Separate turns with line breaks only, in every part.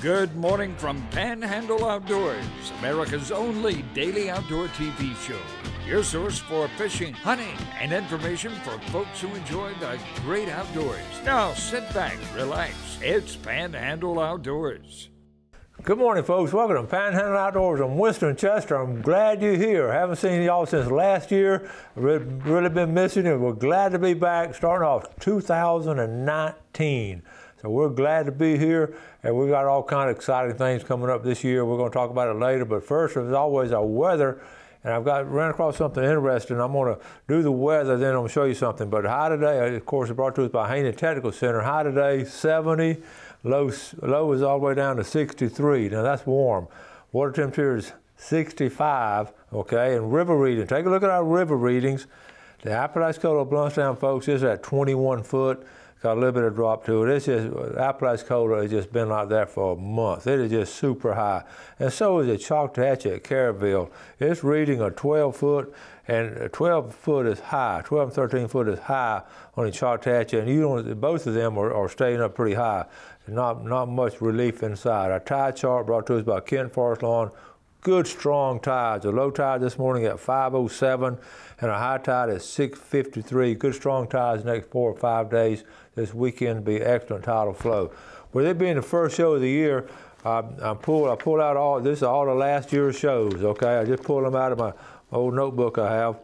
Good morning from Panhandle Outdoors, America's only daily outdoor TV show. Your source for fishing, hunting, and information for folks who enjoy the great outdoors. Now sit back, relax. It's Panhandle Outdoors.
Good morning, folks. Welcome to Panhandle Outdoors. I'm Winston Chester. I'm glad you're here. Haven't seen y'all since last year. Really been missing you. We're glad to be back, starting off 2019. So we're glad to be here, and we've got all kind of exciting things coming up this year. We're going to talk about it later, but first, as always, our weather. And I've ran across something interesting. I'm going to do the weather, then I'm going to show you something. But high today, of course, it's brought to us by Haney Technical Center. High today, 70. Low is all the way down to 63. Now that's warm. Water temperature is 65, okay? And river reading, take a look at our river readings. The Apalachicola Bluntstown, folks, is at 21 foot. Got a little bit of drop to it. It's just, Apalachicola has just been like that for a month. It is just super high. And so is the Choctawhatchee at Caryville. It's reading a 12 foot, and 12 foot is high. 12 and 13 foot is high on the Choctawhatchee, and both of them are staying up pretty high. Not much relief inside. Our tide chart brought to us by Kent Forest Lawn. Good strong tides. A low tide this morning at 5:07, and a high tide at 6:53. Good strong tides the next 4 or 5 days. This weekend will be excellent tidal flow. With it being the first show of the year, I pulled out all the last year's shows. Okay, I just pulled them out of my old notebook I have,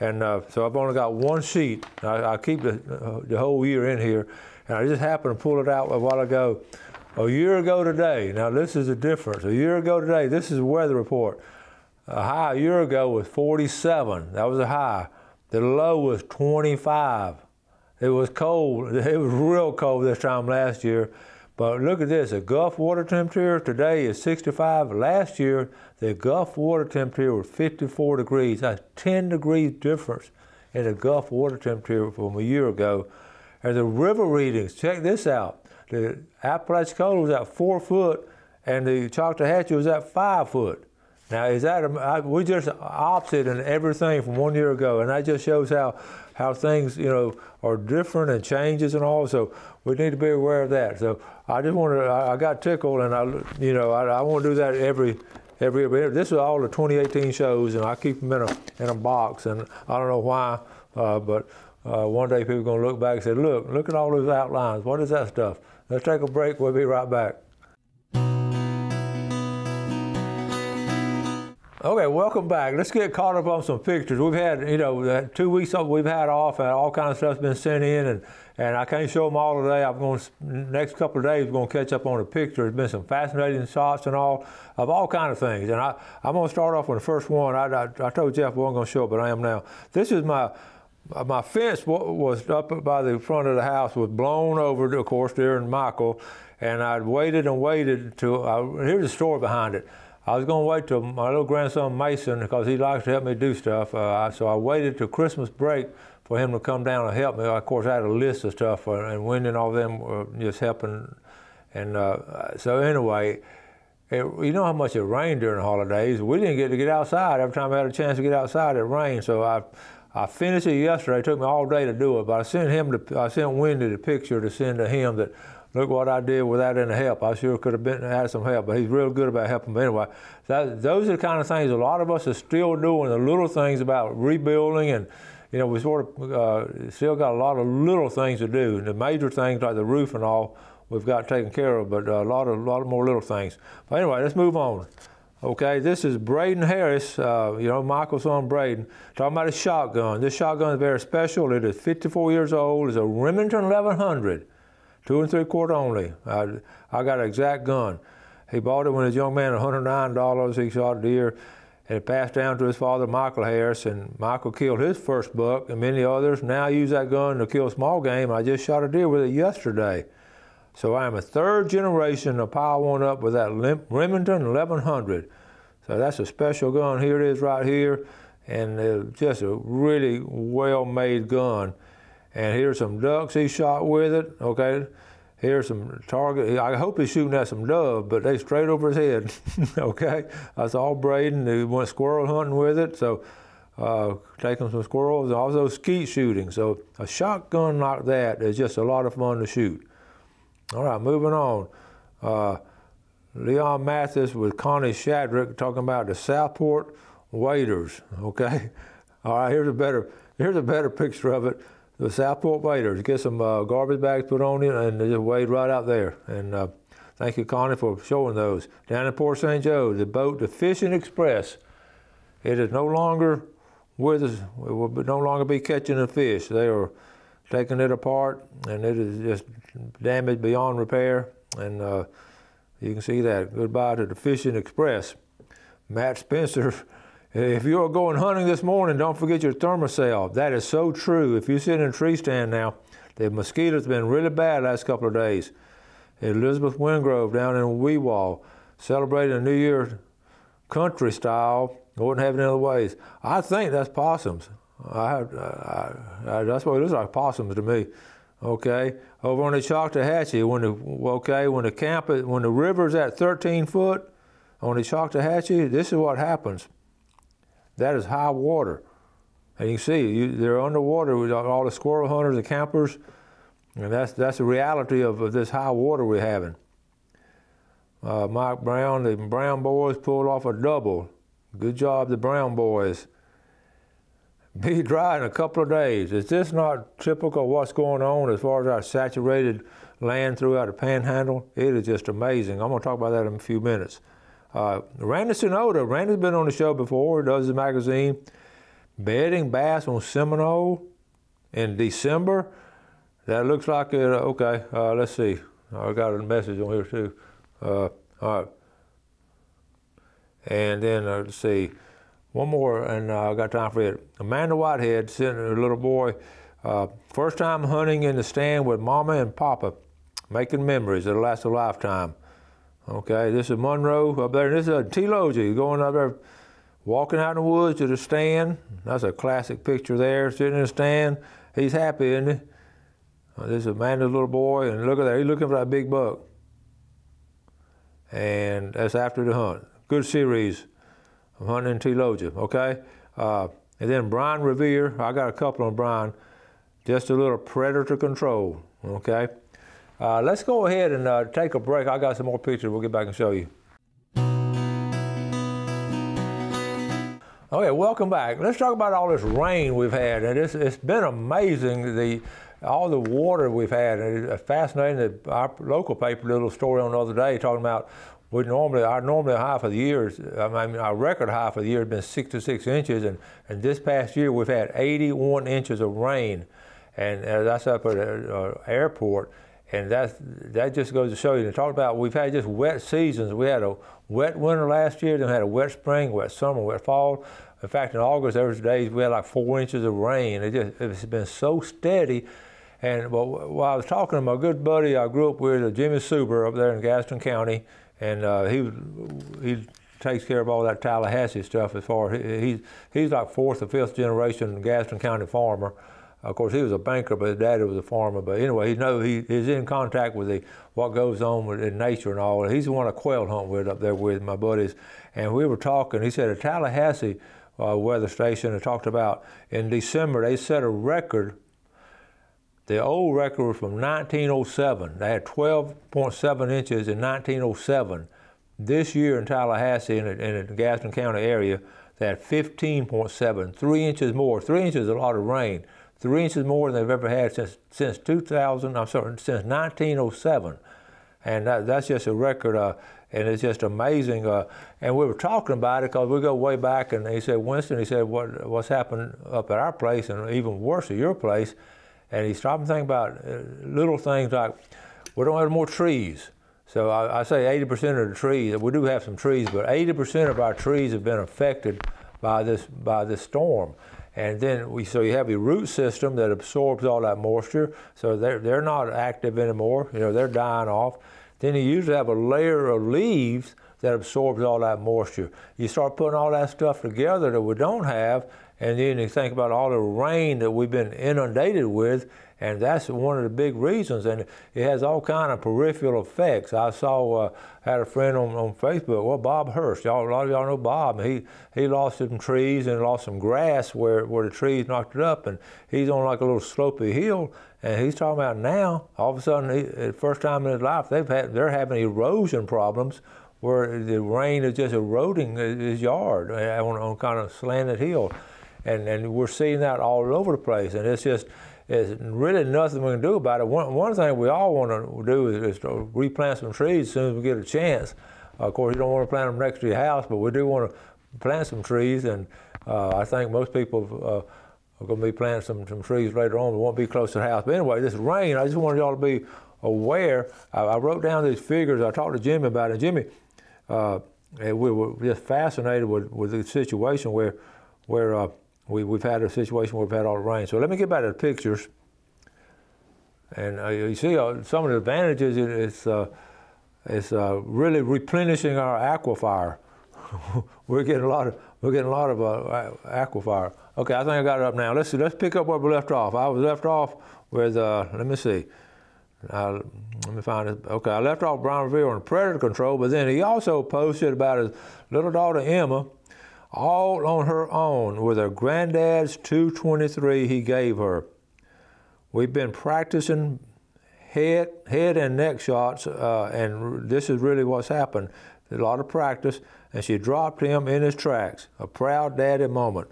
and so I've only got one sheet. I keep the whole year in here, and I just happened to pull it out a while ago. A year ago today, now this is the difference. A year ago today, this is a weather report. A high a year ago was 47. That was a high. The low was 25. It was cold. It was real cold this time last year. But look at this. The Gulf water temperature today is 65. Last year, the Gulf water temperature was 54 degrees. That's 10 degrees difference in the Gulf water temperature from a year ago. And the river readings, check this out. The Apalachicola was at 4 foot, and the Choctawhatchee was at 5 foot. Now, is that we just opposite in everything from 1 year ago, and that just shows how things are different and changes and all. So we need to be aware of that. So I just I got tickled, and I want to do that every. This is all the 2018 shows, and I keep them in a box, and I don't know why, but. One day people are going to look back and say, look at all those outlines. What is that stuff? Let's take a break. We'll be right back. Okay, welcome back. Let's get caught up on some pictures. We've had, 2 weeks we've had off, and all kinds of stuff's been sent in, and I can't show them all today. Next couple of days, we're going to catch up on the pictures. There's been some fascinating shots and all kinds of things. And I'm going to start off with the first one. I told Jeff I wasn't going to show it, but I am now. This is my fence was up by the front of the house, was blown over, of course, during Michael, and I'd waited and waited here's the story behind it. I was going to wait till my little grandson Mason, because he likes to help me do stuff, so I waited till Christmas break for him to come down and help me. Of course, I had a list of stuff, and Wendy and all of them were just helping, and so anyway, you know how much it rained during the holidays. We didn't get to get outside. Every time I had a chance to get outside, it rained, so I finished it yesterday. It took me all day to do it, but I sent Wendy the picture to send to him that, look what I did without any help. I sure could have had some help, but he's real good about helping me anyway. Those are the kind of things a lot of us are still doing, the little things about rebuilding, and we sort of still got a lot of little things to do. The major things like the roof and all, we've got taken care of, but a lot of more little things. But anyway, let's move on. Okay, this is Braden Harris, Michael's son Braden, talking about a shotgun. This shotgun is very special. It is 54 years old. It's a Remington 1100, 2 3/4 only. I got an exact gun. He bought it when he was a young man, $109. He shot a deer, and it passed down to his father, Michael Harris, and Michael killed his first buck, and many others now use that gun to kill small game. I just shot a deer with it yesterday. So I am a third generation to pile one up with that Remington 1100. So that's a special gun. Here it is right here, and just a really well-made gun. And here's some ducks he shot with it, okay? Here's some target. I hope he's shooting at some dove, but they straight over his head, okay? That's all Braden. He went squirrel hunting with it, so taking some squirrels, and also skeet shooting. So a shotgun like that is just a lot of fun to shoot. All right, moving on. Leon Mathis with Connie Shadrick talking about the Southport waders. Okay, all right. Here's a better picture of it. The Southport waders. Get some garbage bags put on it, and they just wade right out there. And thank you, Connie, for showing those. Down in Port St. Joe, the boat, the Fishing Express. It is no longer with us. It will no longer be catching the fish. They are taking it apart, and it is just damaged beyond repair. And you can see that. Goodbye to the Fishing Express. Matt Spencer, if you're going hunting this morning, don't forget your thermocell. That is so true. If you sit in a tree stand now, the mosquitoes have been really bad last couple of days. Elizabeth Wingrove down in Weewall, celebrating a New Year country style. Wouldn't have it any other ways. I think that's possums. That's what it looks like, possums to me. Okay, over on the Choctawhatchee, when the river's at 13 foot on the Choctawhatchee, this is what happens. That is high water, and you can see they're underwater with all the squirrel hunters, the campers, and that's the reality of this high water we're having. Mike Brown, the Brown boys pulled off a double. Good job, the Brown boys. Be dry in a couple of days. Is this not typical of what's going on as far as our saturated land throughout the Panhandle? It is just amazing. I'm going to talk about that in a few minutes. Randy Sonoda, Randy's been on the show before, does the magazine. Bedding bass on Seminole in December. That looks like it. Okay, let's see. I got a message on here too. All right. And then let's see, one more, and I got time for it. Amanda Whitehead, sitting a little boy, first time hunting in the stand with Mama and Papa, making memories that'll last a lifetime. Okay, this is Monroe up there, and this is Telogy going up there, walking out in the woods to the stand. That's a classic picture there, sitting in the stand. He's happy, isn't he? This is Amanda's little boy, and look at that, he's looking for that big buck. And that's after the hunt. Good series of hunting in Telogia, okay? And then Brian Revere, I got a couple on Brian, just a little predator control, okay? Let's go ahead and take a break. I got some more pictures. We'll get back and show you. Okay, welcome back. Let's talk about all this rain we've had. And it's been amazing, all the water we've had. And it's fascinating that our local paper did a little story on the other day talking about our normally high for the year, our record high for the year has been 66 inches, and this past year we've had 81 inches of rain, and that's up at the airport, and that just goes to show you. To talk about, we've had just wet seasons. We had a wet winter last year, then we had a wet spring, wet summer, wet fall. In fact, in August, there was days we had like 4 inches of rain. It's been so steady. And while I was talking to my good buddy I grew up with, Jimmy Suber, up there in Gaston County, and he takes care of all that Tallahassee stuff. As far as he's like 4th or 5th generation Gaston County farmer. Of course, he was a banker, but his daddy was a farmer. But anyway, he's in contact with what goes on in nature and all. He's the one I quail hunt with up there with my buddies, and we were talking. He said a Tallahassee weather station had talked about in December they set a record. The old record was from 1907. They had 12.7 inches in 1907. This year in Tallahassee, in the Gaston County area, they had 15.7, 3 inches more. 3 inches is a lot of rain. 3 inches more than they've ever had since 1907. And that's just a record, and it's just amazing. And we were talking about it because we go way back, and he said, Winston, he said, what's happened up at our place, and even worse at your place? And he stopped and think about little things like, we don't have more trees. So I say 80% of the trees, we do have some trees, but 80% of our trees have been affected by this storm. And then so you have your root system that absorbs all that moisture, so they're not active anymore, they're dying off. Then you usually have a layer of leaves that absorbs all that moisture. You start putting all that stuff together that we don't have, and then you think about all the rain that we've been inundated with, and that's one of the big reasons. And it has all kind of peripheral effects. I had a friend on Facebook, Bob Hurst. A lot of y'all know Bob. He lost some trees and lost some grass where the trees knocked it up, and he's on like a little slopey hill. And he's talking about now, all of a sudden, the first time in his life, they're having erosion problems where the rain is just eroding his yard on kind of slanted hill. And we're seeing that all over the place. And it's really nothing we can do about it. One thing we all want to do is to replant some trees as soon as we get a chance. Of course, you don't want to plant them next to your house, but we do want to plant some trees. And I think most people are going to be planting some trees later on. We won't be close to the house. But anyway, this rain, I just wanted y'all to be aware. I wrote down these figures. I talked to Jimmy about it. Jimmy, we were just fascinated with the situation where we've had a situation where we've had all the rain. So let me get back to the pictures. And you see some of the advantages. It's really replenishing our aquifer. we're getting a lot of aquifer. Okay, I think I got it up now. Let's pick up where we left off. I was left off with let me see. Let me find it. Okay, I left off Brian Revere on predator control, but then he also posted about his little daughter Emma, all on her own with her granddad's 223 he gave her. We've been practicing head and neck shots, and this is really what's happened. A lot of practice, and she dropped him in his tracks. A proud daddy moment.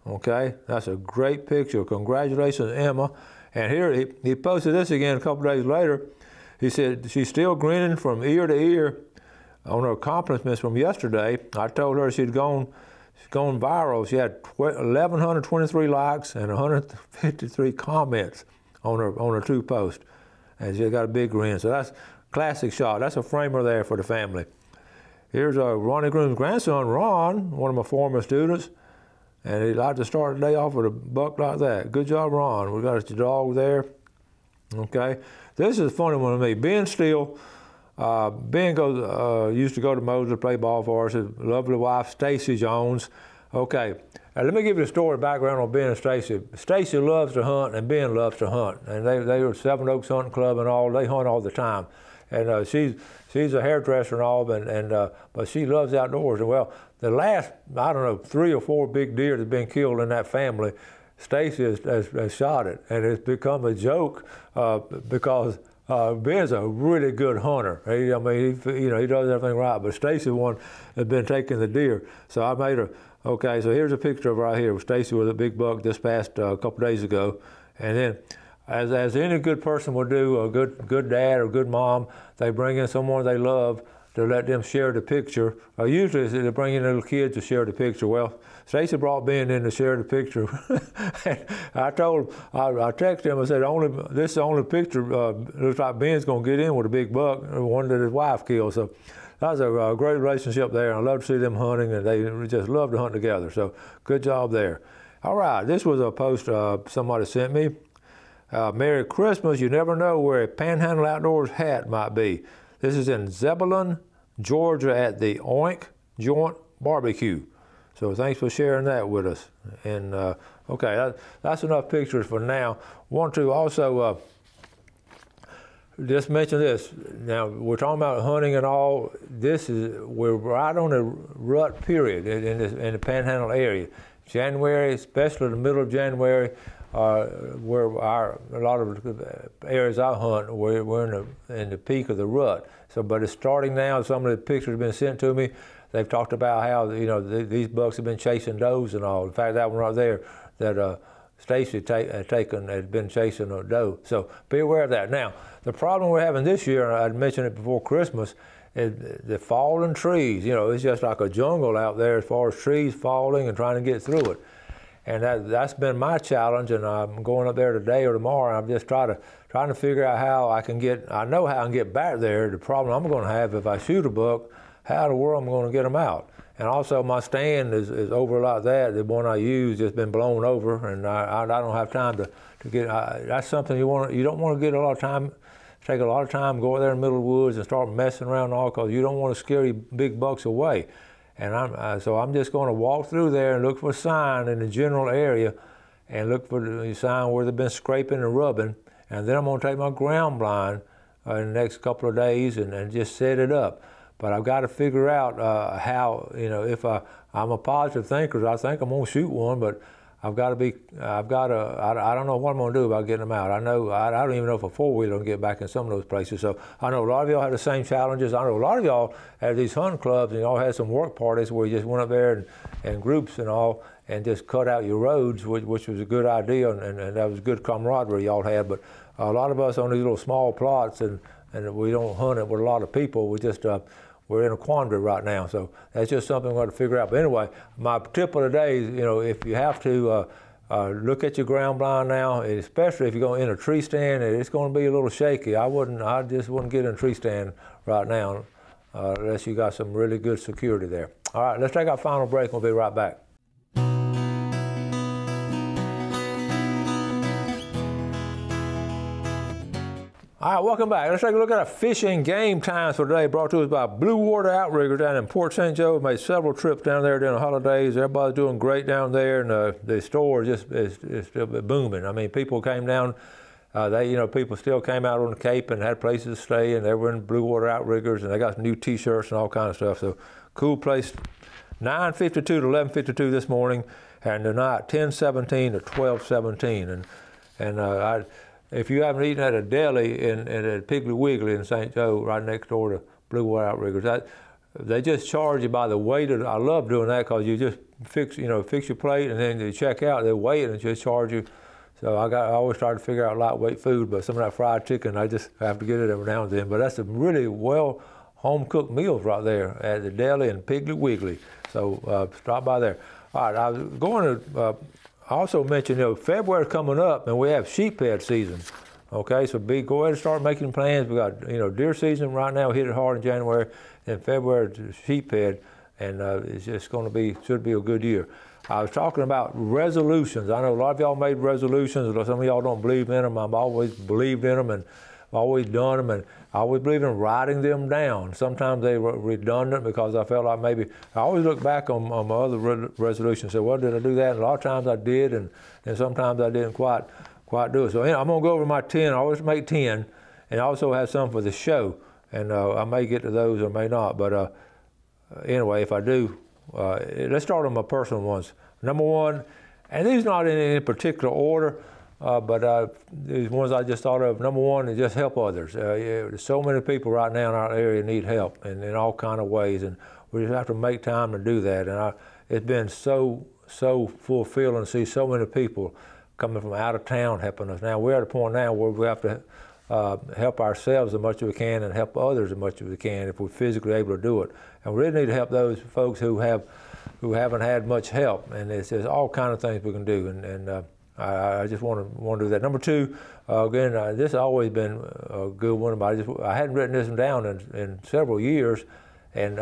Okay, that's a great picture. Congratulations, Emma. And here he posted this again a couple days later. He said she's still grinning from ear to ear on her accomplishments from yesterday. I told her she's gone viral. She had 1,123 likes and 153 comments on her two posts, and she got a big grin. So that's a classic shot. That's a framer there for the family. Here's Ronnie Groom's grandson, Ron, one of my former students, and he'd like to start the day off with a buck like that. Good job, Ron. We got your dog there. Okay, this is a funny one to me. Ben Steele. Ben used to go to Mosley, play ball for us. His lovely wife, Stacy Jones. Okay, let me give you a story background on Ben and Stacy. Stacy loves to hunt, and Ben loves to hunt. And they were Seven Oaks Hunting Club and all. They hunt all the time. And she's a hairdresser and all, but she loves outdoors. And well, the last, I don't know, 3 or 4 big deer that have been killed in that family, Stacy has shot it. And it's become a joke because Ben's a really good hunter. He does everything right, but Stacy one has been taking the deer. So I made her, okay, so here's a picture of right here with Stacy with a big buck just passed a couple days ago. And then, as any good person would do, a good dad or good mom, they bring in someone they love to let them share the picture. Usually they bring in little kids to share the picture. Well, Stacy brought Ben in to share the picture. I texted him, I said, this is the only picture looks like Ben's going to get in with a big buck, one that his wife killed. So that's a great relationship there, and I love to see them hunting, and they just love to hunt together. So good job there. All right, this was a post somebody sent me. Merry Christmas. You never know where a Panhandle Outdoors hat might be. This is in Zebulon, Georgia at the Oink Joint Barbecue. So thanks for sharing that with us. And okay, that's enough pictures for now. Want to also just mention this. Now, we're talking about hunting and all. We're right on the rut period in the Panhandle area. January, especially the middle of January, where a lot of the areas I hunt, we're in the peak of the rut. So, but it's starting now. Some of the pictures have been sent to me. They've talked about how these bucks have been chasing does and all. In fact, that one right there that Stacy had been chasing a doe. So be aware of that. Now, the problem we're having this year, and I'd mentioned it before Christmas, is the fallen trees. It's just like a jungle out there as far as trees falling and trying to get through it. And that's been my challenge, and I'm going up there today or tomorrow, and I'm just trying to figure out how I know how I can get back there. The problem I'm going to have if I shoot a buck, how in the world I'm going to get them out. And also my stand is over like that. The one I use has been blown over, and I don't have time to get, that's something you don't want to get a lot of time, take a lot of time, go out there in the middle of the woods and start messing around and all, because you don't want to scare your big bucks away. And so I'm just going to walk through there and look for a sign in the general area and look for the sign where they've been scraping and rubbing. And then I'm going to take my ground blind in the next couple of days and just set it up. But I've got to figure out how, if I'm a positive thinker, I think I'm going to shoot one, but I don't know what I'm going to do about getting them out. I don't even know if a four-wheeler can get back in some of those places. So I know a lot of y'all had the same challenges. I know a lot of y'all had these hunting clubs, and y'all had some work parties where you just went up there and groups and all, and just cut out your roads, which was a good idea, and that was good camaraderie y'all had. But a lot of us on these little small plots, and we don't hunt it with a lot of people. We just we're in a quandary right now, so that's just something we're going to figure out. But anyway, my tip of the day is, if you have to look at your ground blind now, especially if you're going in a tree stand, it's going to be a little shaky. I just wouldn't get in a tree stand right now unless you got some really good security there. All right, let's take our final break. We'll be right back. All right, welcome back. Let's take a look at our fishing game times for today, brought to us by Blue Water Outriggers down in Port St. Joe. Made several trips down there during the holidays. Everybody's doing great down there, and the store is still booming. I mean, people came down. People still came out on the Cape and had places to stay, and they were in Blue Water Outriggers, and they got new T-shirts and all kinds of stuff. So, cool place. 9:52 to 11:52 this morning, and tonight 10:17 to 12:17, and if you haven't eaten at a deli in at Piggly Wiggly in St. Joe, right next door to Blue Water Outriggers, they just charge you by the weight. I love doing that because you just fix your plate, and then you check out, they weigh it and just charge you. So I always try to figure out lightweight food, but some of that fried chicken, I just have to get it every now and then. But that's some really well home-cooked meals right there at the deli in Piggly Wiggly. So stop by there. All right, I was going to also mention, February's coming up, and we have sheephead season. Okay, so go ahead and start making plans. We got deer season right now, hit it hard in January, and February sheephead, and it's just should be a good year. I was talking about resolutions. I know a lot of y'all made resolutions. Some of y'all don't believe in them. I've always believed in them and always done them, and I always believe in writing them down. Sometimes they were redundant because I felt like maybe, I always look back on my other resolutions and say, well, did I do that? And a lot of times I did, and sometimes I didn't quite do it. So I'm going to go over my 10. I always make 10, and I also have some for the show, and I may get to those or may not. But anyway, if I do, let's start on my personal ones. Number one, and these not in any particular order, but these ones I just thought of. Number one is just help others. There's so many people right now in our area need help in all kind of ways, and we just have to make time to do that. And it's been so fulfilling to see so many people coming from out of town helping us. Now we're at a point now where we have to help ourselves as much as we can and help others as much as we can if we're physically able to do it. And we really need to help those folks who haven't had much help. And there's all kind of things we can do. And I just want to do that. Number two, again, this has always been a good one, but I hadn't written this one down in several years, and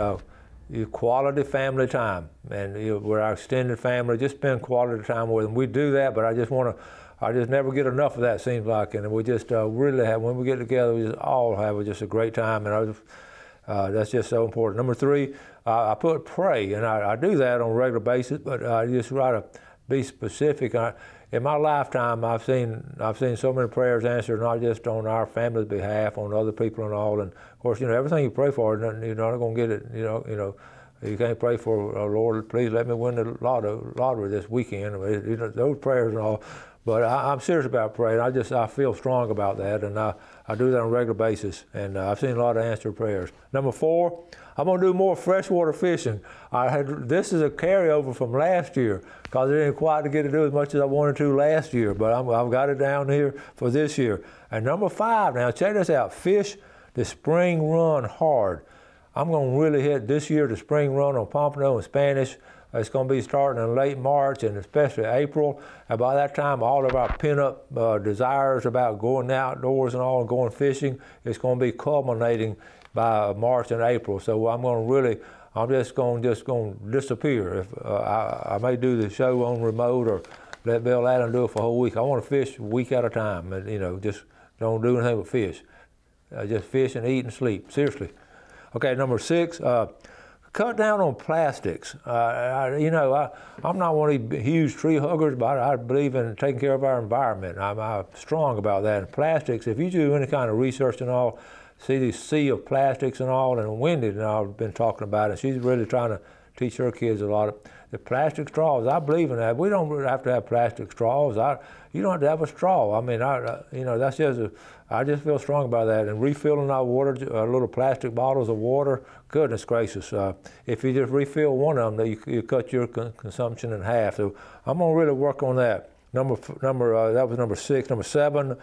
quality family time. And we're our extended family, just spend quality time with them. We do that, but I just never get enough of that, it seems like, and we just really have, when we get together, we just all have just a great time, and that's just so important. Number three, I put pray, and I do that on a regular basis, but I just try to be specific. In my lifetime, I've seen so many prayers answered, not just on our family's behalf, on other people and all. And of course, everything you pray for, you're not going to get it. You can't pray for, Lord, please let me win the lottery this weekend. Those prayers and all. But I'm serious about praying. I feel strong about that, and I do that on a regular basis. And I've seen a lot of answered prayers. Number four, I'm going to do more freshwater fishing. This is a carryover from last year because I didn't quite get to do as much as I wanted to last year, but I've got it down here for this year. And number five, now check this out, fish the spring run hard. I'm going to really hit this year the spring run on Pompano and Spanish. It's going to be starting in late March and especially April. And by that time, all of our pent-up desires about going outdoors and all and going fishing is going to be culminating by March and April. So I'm just going to disappear. If I may do the show on remote or let Bill Allen do it for a whole week. I want to fish a week at a time, and just don't do anything but fish. Just fish and eat and sleep. Seriously. Okay, number six. Cut down on plastics. I'm not one of these huge tree huggers, but I believe in taking care of our environment. I'm strong about that. And plastics, if you do any kind of research and all, see the sea of plastics and all, and Wendy and I have been talking about it. She's really trying to teach our kids a lot. The plastic straws, I believe in that. We don't really have to have plastic straws. You don't have to have a straw. I mean, you know, that's just I just feel strong about that. And refilling our water, little plastic bottles of water, goodness gracious. If you just refill one of them, you cut your consumption in half. So I'm gonna really work on that. That was number 6. Number 7,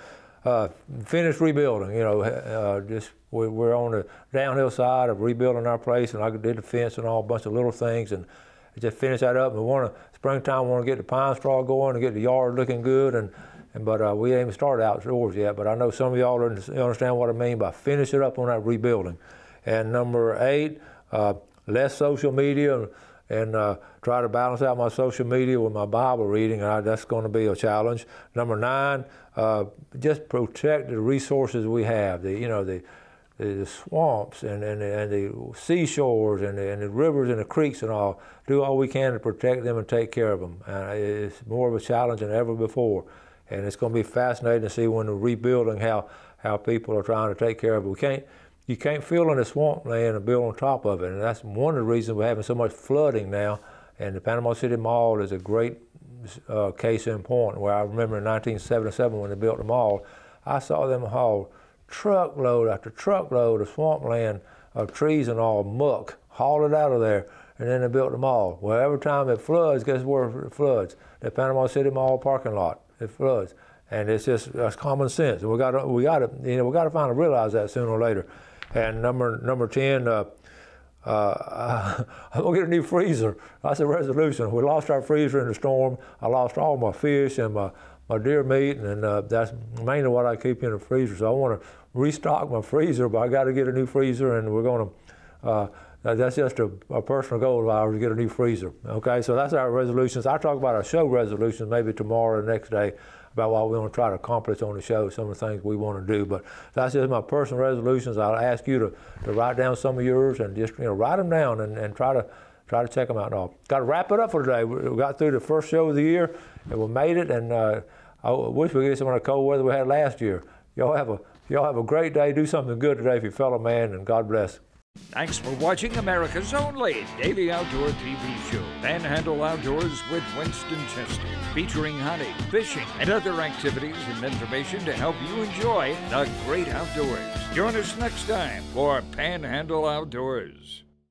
finish rebuilding. You know, we're on the downhill side of rebuilding our place, and I did the fence and all, a bunch of little things, and just finish that up. And springtime, we want to get the pine straw going and get the yard looking good, but we ain't even started outdoors yet. But I know some of y'all understand what I mean by finish it up on that rebuilding. And number 8, less social media, and try to balance out my social media with my Bible reading. That's going to be a challenge. Number 9, just protect the resources we have. The swamps and the seashores and the rivers and the creeks and all. Do all we can to protect them and take care of them. It's more of a challenge than ever before. And it's going to be fascinating to see when we're rebuilding how people are trying to take care of it. You can't fill in the swampland and build on top of it. And that's one of the reasons we're having so much flooding now. And the Panama City Mall is a great case in point, where I remember in 1977 when they built the mall, I saw them haul truckload after truckload of swampland of trees and all, muck, haul it out of there, and then they built the mall. Well, every time it floods, guess where it floods? The Panama City Mall parking lot. It floods, and that's common sense. And we got to finally realize that sooner or later. And number 10, I'm gonna get a new freezer. That's a resolution. We lost our freezer in the storm. I lost all my fish and my deer meat, and that's mainly what I keep in the freezer. So I want to restock my freezer, but I got to get a new freezer, and we're going to. That's just a personal goal of ours, to get a new freezer. Okay, so that's our resolutions. I'll talk about our show resolutions maybe tomorrow or the next day, about what we want to try to accomplish on the show, some of the things we want to do. But that's just my personal resolutions. I'll ask you to write down some of yours, and just write them down and try to check them out and all. Got to wrap it up for today. We got through the first show of the year, and we made it. And I wish we could get some of the cold weather we had last year. Y'all have a great day. Do something good today for your fellow man, and God bless.
Thanks for watching America's only daily outdoor TV show, Panhandle Outdoors with Winston Chester, featuring hunting, fishing, and other activities and information to help you enjoy the great outdoors. Join us next time for Panhandle Outdoors.